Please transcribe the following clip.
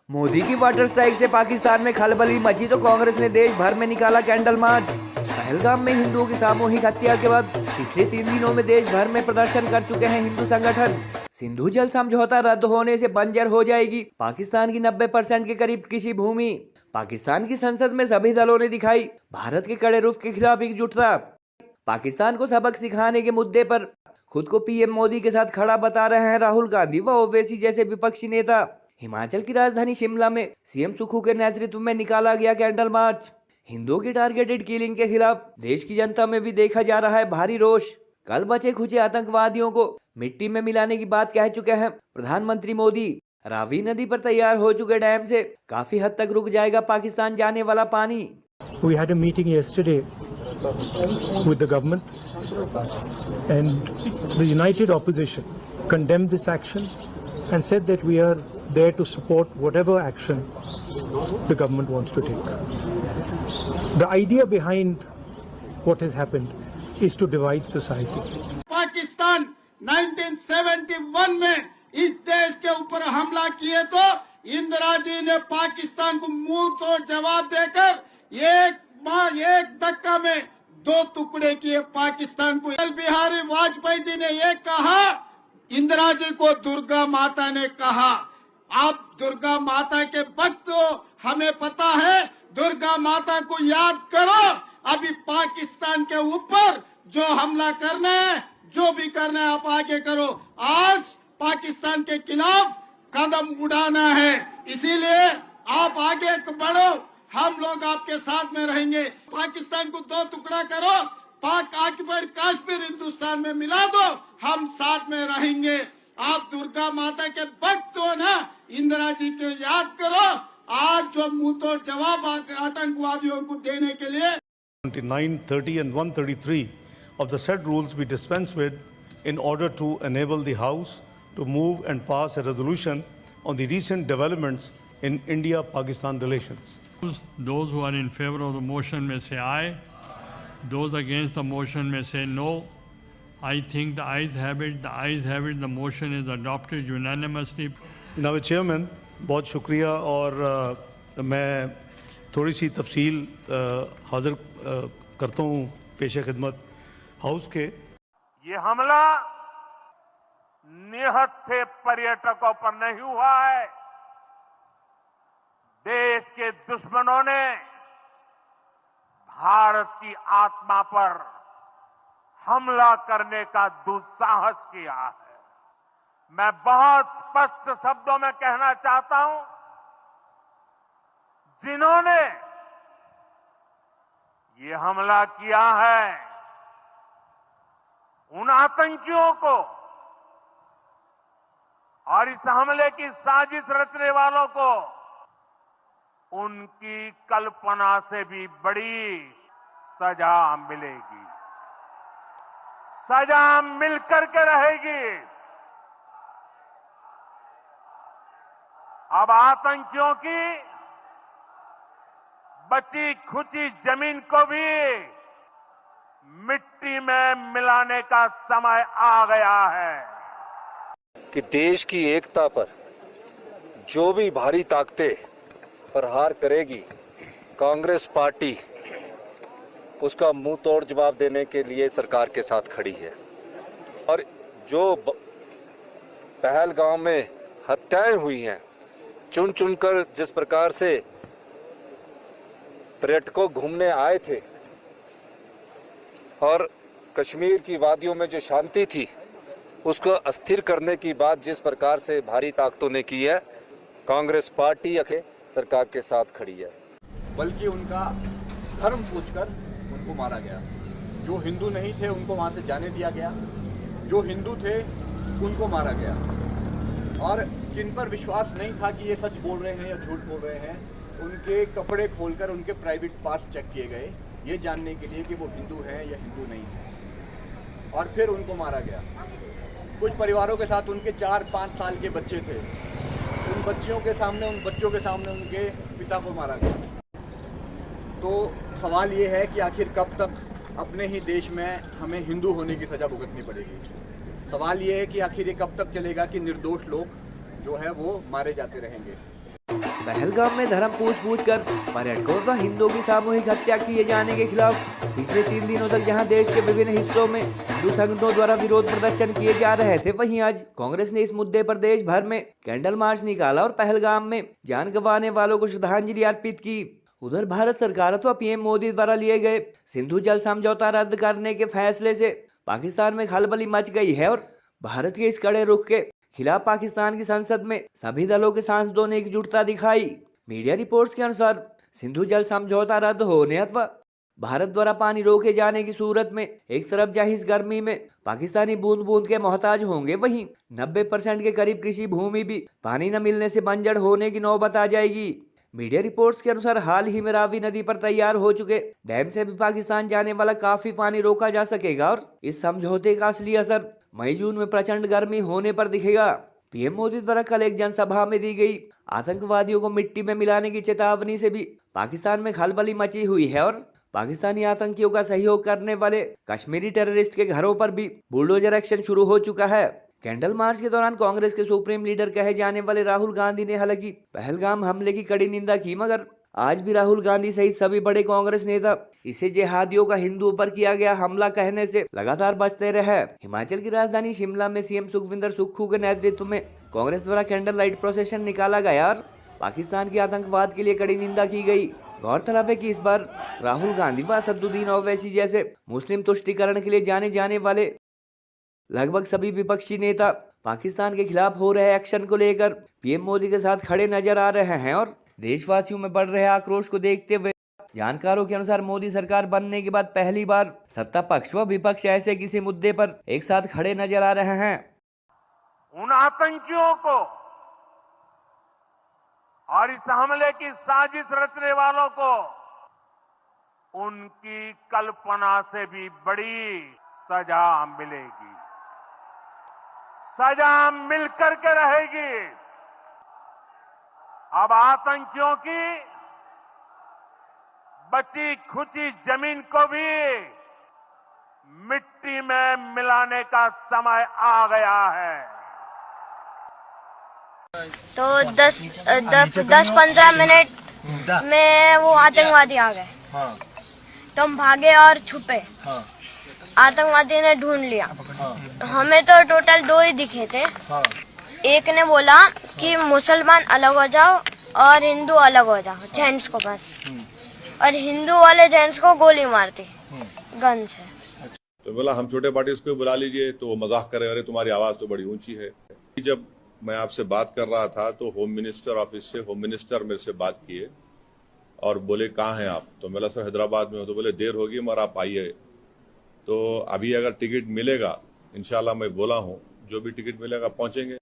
मोदी की water strike से पाकिस्तान में खलबली मची तो कांग्रेस ने देश भर में निकाला कैंडल मार्च। पहलगाम में हिंदुओं की सामूहिक हत्या के बाद पिछले 3 दिनों में देश भर में प्रदर्शन कर चुके हैं हिंदू संगठन। सिंधु जल समझौता रद्द होने से बंजर हो जाएगी पाकिस्तान की 90% के करीब कृषि भूमि। पाकिस्तान की संसद में सभी दलों ने दिखाई भारत के कड़े रुख के खिलाफ एकजुटता। पाकिस्तान को सबक सिखाने के मुद्दे पर खुद को पीएम मोदी के साथ खड़ा बता रहे हैं राहुल गांधी व ओवैसी जैसे विपक्षी नेता। हिमाचल की राजधानी शिमला में सीएम सुक्खू के नेतृत्व में निकाला गया कैंडल मार्च। हिंदुओं की टारगेटेड किलिंग के खिलाफ देश की जनता में भी देखा जा रहा है भारी रोष। कल बचे खुचे आतंकवादियों को मिट्टी में मिलाने की बात कह चुके हैं प्रधानमंत्री मोदी। रावी नदी पर तैयार हो चुके डैम से काफी हद तक रुक जाएगा पाकिस्तान जाने वाला पानी। We had a meeting yesterday with the government and the united opposition condemned this action and said that we are there to support whatever action the government wants to take. The idea behind what has happened is to divide society. Pakistan 1971 में इस देश के ऊपर हमला किए तो इंदिरा जी ने पाकिस्तान को मुंह तोड़ जवाब देकर एक धक्का में 2 टुकड़े किए पाकिस्तान को। अटल बिहारी वाजपेयी जी ने ये कहा, इंदिरा जी को दुर्गा माता ने कहा। आप दुर्गा माता के भक्त हो, हमें पता है, दुर्गा माता को याद करो। अभी पाकिस्तान के ऊपर जो हमला करना है, जो भी करना है आप आगे करो। आज पाकिस्तान के खिलाफ कदम उठाना है, इसीलिए आप आगे बढ़ो, हम लोग आपके साथ में रहेंगे। पाकिस्तान को 2 टुकड़ा करो, पाक ऑक्युपाइड कश्मीर हिंदुस्तान में मिला दो, हम साथ में रहेंगे। आप दुर्गा माता के भक्त हो ना, इंदिरा जी को याद करो। आज जो मुंह तोड़ जवाब आतंकवादियों को देने के लिए 29, 30 and 133 of the said rules be dispensed with in order to enable the House to move and pass a resolution on the recent developments in India-Pakistan relations. Those who are in favor of the motion may say aye. Those against the motion may say no. I think the ayes have it. The ayes have it. The motion is adopted unanimously. जनाब chairman, बहुत शुक्रिया और मैं थोड़ी सी तफसील हाजिर करता हूँ पेश खिदमत हाउस के। ये हमला निहत्थे पर्यटकों पर नहीं हुआ है। देश के दुश्मनों ने भारत की आत्मा पर हमला करने का दुस्साहस किया है। मैं बहुत स्पष्ट शब्दों में कहना चाहता हूं, जिन्होंने ये हमला किया है, उन आतंकियों को और इस हमले की साजिश रचने वालों को उनकी कल्पना से भी बड़ी सजा मिलेगी। सजा मिलकर के रहेगी। अब आतंकियों की बची खुची जमीन को भी मिट्टी में मिलाने का समय आ गया है कि देश की एकता पर जो भी भारी ताकतें प्रहार करेगी, कांग्रेस पार्टी उसका मुंह तोड़ जवाब देने के लिए सरकार के साथ खड़ी है। और जो पहलगाम में हत्याएं हुई हैं, चुन चुनकर जिस प्रकार से पर्यटकों घूमने आए थे और कश्मीर की वादियों में जो शांति थी उसको अस्थिर करने की बात जिस प्रकार से भारी ताकतों ने की है, कांग्रेस पार्टी सरकार के साथ खड़ी है। बल्कि उनका धर्म पूछकर उनको मारा गया। जो हिंदू नहीं थे उनको वहां से जाने दिया गया, जो हिंदू थे उनको मारा गया, और जिन पर विश्वास नहीं था कि ये सच बोल रहे हैं या झूठ बोल रहे हैं, उनके कपड़े खोलकर उनके प्राइवेट पार्ट्स चेक किए गए, ये जानने के लिए कि वो हिंदू हैं या हिंदू नहीं है, और फिर उनको मारा गया। कुछ परिवारों के साथ उनके 4-5 साल के बच्चे थे, उन बच्चों के सामने उनके पिता को मारा गया। तो सवाल ये है कि आखिर कब तक अपने ही देश में हमें हिंदू होने की सज़ा भुगतनी पड़ेगी। सवाल ये है कि आखिर ये कब तक चलेगा कि निर्दोष लोग जो है वो मारे जाते रहेंगे। पहलगाम में धर्म पूछ कर पर्यटकों व हिंदुओं की सामूहिक हत्या किए जाने के खिलाफ पिछले 3 दिनों तक जहां देश के विभिन्न हिस्सों में हिंदू संगठनों द्वारा विरोध प्रदर्शन किए जा रहे थे, वहीं आज कांग्रेस ने इस मुद्दे पर देश भर में कैंडल मार्च निकाला और पहलगाम में जान गंवाने वालों को श्रद्धांजलि अर्पित की। उधर भारत सरकार अथवा पीएम मोदी द्वारा लिए गए सिंधु जल समझौता रद्द करने के फैसले से पाकिस्तान में खलबली मच गई है और भारत के इस कड़े रुख के खिलाफ पाकिस्तान की संसद में सभी दलों के सांसदों ने एकजुटता दिखाई। मीडिया रिपोर्ट्स के अनुसार सिंधु जल समझौता रद्द होने अथवा भारत द्वारा पानी रोके जाने की सूरत में एक तरफ जहां इस गर्मी में पाकिस्तानी बूंद बूंद के मोहताज होंगे, वहीं 90% के करीब कृषि भूमि भी पानी न मिलने से बंजर होने की नौबत आ जाएगी। मीडिया रिपोर्ट्स के अनुसार हाल ही में रावी नदी पर तैयार हो चुके डैम से भी पाकिस्तान जाने वाला काफी पानी रोका जा सकेगा और इस समझौते का असली असर मई जून में प्रचंड गर्मी होने पर दिखेगा। पीएम मोदी द्वारा कल एक जनसभा में दी गई आतंकवादियों को मिट्टी में मिलाने की चेतावनी से भी पाकिस्तान में खलबली मची हुई है और पाकिस्तानी आतंकियों का सहयोग करने वाले कश्मीरी टेररिस्ट के घरों पर भी बुलडोजर एक्शन शुरू हो चुका है। कैंडल मार्च के दौरान कांग्रेस के सुप्रीम लीडर कहे जाने वाले राहुल गांधी ने हालांकि पहलगाम हमले की कड़ी निंदा की, मगर आज भी राहुल गांधी सहित सभी बड़े कांग्रेस नेता इसे जिहादियों का हिंदुओं पर किया गया हमला कहने से लगातार बचते रहे। हिमाचल की राजधानी शिमला में सीएम सुखविंदर सुक्खू के नेतृत्व में कांग्रेस द्वारा कैंडल लाइट प्रोसेशन निकाला गया और पाकिस्तान के आतंकवाद के लिए कड़ी निंदा की गई। गौरतलब है कि इस बार राहुल गांधी व असदुद्दीन ओवैसी जैसे मुस्लिम तुष्टीकरण के लिए जाने जाने वाले लगभग सभी विपक्षी नेता पाकिस्तान के खिलाफ हो रहे एक्शन को लेकर पीएम मोदी के साथ खड़े नजर आ रहे हैं और देशवासियों में बढ़ रहे आक्रोश को देखते हुए जानकारों के अनुसार मोदी सरकार बनने के बाद पहली बार सत्ता पक्ष व विपक्ष ऐसे किसी मुद्दे पर एक साथ खड़े नजर आ रहे हैं। उन आतंकियों को और इस हमले की साजिश रचने वालों को उनकी कल्पना से भी बड़ी सजा मिलेगी, सजा मिलकर के रहेगी। अब आतंकियों की बची खुची जमीन को भी मिट्टी में मिलाने का समय आ गया है। तो 10-15 मिनट में वो आतंकवादी आ गए। तो हम भागे और छुपे। आतंकवादी ने ढूंढ लिया। हमें तो टोटल 2 ही दिखे थे। एक ने बोला कि मुसलमान अलग हो जाओ और हिंदू अलग हो जाओ, जेंट्स को बस, और हिंदू वाले जेंट्स को गोली मारती गन से। तो बोला हम छोटे पार्टी को बुला लीजिए, तो वो मजाक करे, अरे तुम्हारी आवाज तो बड़ी ऊंची है। जब मैं आपसे बात कर रहा था तो होम मिनिस्टर ऑफिस से होम मिनिस्टर मेरे से बात किए और बोले कहाँ हैं आप? तो बोला सर हैदराबाद में हो। तो बोले देर होगी मगर आप आइए। तो अभी अगर टिकट मिलेगा इंशाल्लाह, मैं बोला हूँ जो भी टिकट मिलेगा पहुंचेंगे।